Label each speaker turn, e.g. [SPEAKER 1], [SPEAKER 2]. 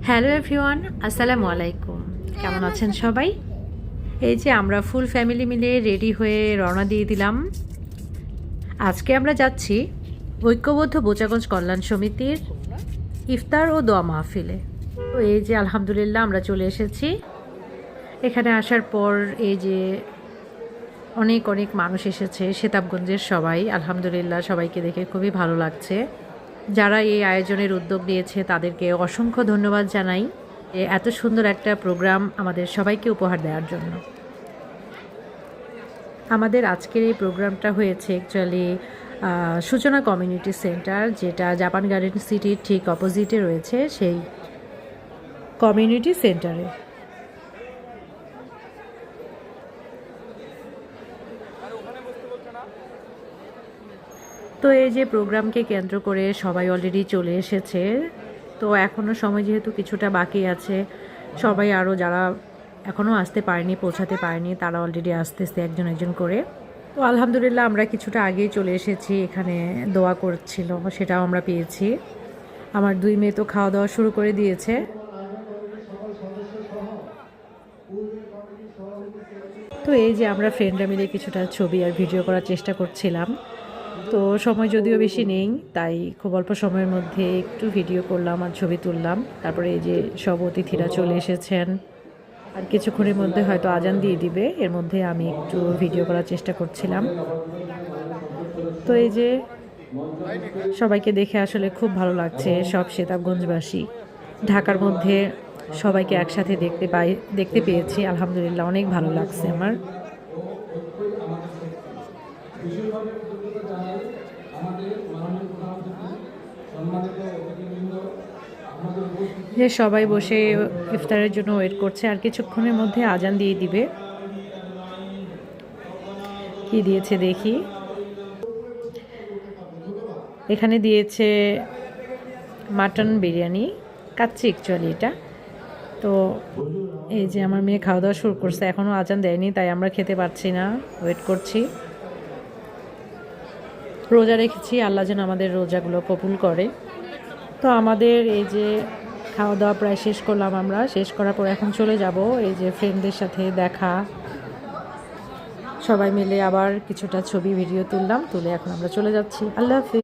[SPEAKER 1] Hello everyone, আসসালামু আলাইকুম। কেমন আছেন সবাই? এই যে আমরা ফুল ফ্যামিলি মিলে রেডি হয়ে রওনা দিয়ে দিলাম। আজকে আমরা যাচ্ছি ঐক্যবদ্ধ বোচাগঞ্জ কল্যাণ সমিতির ইফতার ও দোয়া মাহফিলে। তো এই যে আলহামদুলিল্লাহ আমরা চলে এসেছি। এখানে আসার পর এই যে অনেক অনেক মানুষ এসেছে সেতাবগঞ্জের সবাই। আলহামদুলিল্লাহ সবাইকে দেখে খুবই ভালো লাগছে। যারা এই আয়োজনের উদ্যোগ নিয়েছে তাদেরকে অসংখ্য ধন্যবাদ জানাই যে এত সুন্দর একটা প্রোগ্রাম আমাদের সবাইকে উপহার দেওয়ার জন্য। আমাদের আজকের এই প্রোগ্রামটা হয়েছে অ্যাকচুয়ালি সূচনা কমিউনিটি সেন্টার, যেটা জাপান গার্ডেন সিটির ঠিক অপোজিটে রয়েছে, সেই কমিউনিটি সেন্টারে। তো এই যে প্রোগ্রামকে কেন্দ্র করে সবাই অলরেডি চলে এসেছে। তো এখনও সময় যেহেতু কিছুটা বাকি আছে, সবাই আরও যারা এখনও আসতে পারেনি, পৌঁছাতে পারেনি, তারা অলরেডি আসতেছে একজন একজন করে। তো আলহামদুলিল্লাহ আমরা কিছুটা আগেই চলে এসেছি। এখানে দোয়া করছিল, সেটাও আমরা পেয়েছি। আমার দুই মেয়ে তো খাওয়া দাওয়া শুরু করে দিয়েছে। তো এই যে আমরা ফ্রেন্ডরা মিলে কিছুটা ছবি আর ভিডিও করার চেষ্টা করছিলাম। তো সময় যদিও বেশি নেই, তাই খুব অল্প সময়ের মধ্যে একটু ভিডিও করলাম আর ছবি তুললাম। তারপরে এই যে সব অতিথিরা চলে এসেছেন, আর কিছুক্ষণের মধ্যে হয়তো আজান দিয়ে দিবে, এর মধ্যে আমি একটু ভিডিও করার চেষ্টা করছিলাম। তো এই যে সবাইকে দেখে আসলে খুব ভালো লাগছে। সব সেতাবগঞ্জবাসী, ঢাকার মধ্যে সবাইকে একসাথে দেখতে পেয়েছি। আলহামদুলিল্লাহ অনেক ভালো লাগছে আমার। যে সবাই বসে ইফতারের জন্য ওয়েট করছে, আর কিছুক্ষণের মধ্যে আজান দিয়ে দিবে। কি দিয়েছে দেখি। এখানে দিয়েছে মাটন বিরিয়ানি, কাচ্চি অ্যাকচুয়ালি এটা। তো এই যে আমার মেয়ে খাওয়া দাওয়া শুরু করছে, এখনও আজান দেয়নি, তাই আমরা খেতে পারছি না, ওয়েট করছি। রোজা রেখেছি, আল্লাহ যেন আমাদের রোজাগুলো কবুল করে। তো আমাদের এই যে খাওয়া দাওয়া প্রায় শেষ করলাম। আমরা শেষ করার পর এখন চলে যাব এই যে ফ্রেন্ডদের সাথে দেখা, সবাই মিলে আবার কিছুটা ছবি ভিডিও তুললাম, তুলে এখন আমরা চলে যাচ্ছি। আল্লাহ হাফেজ।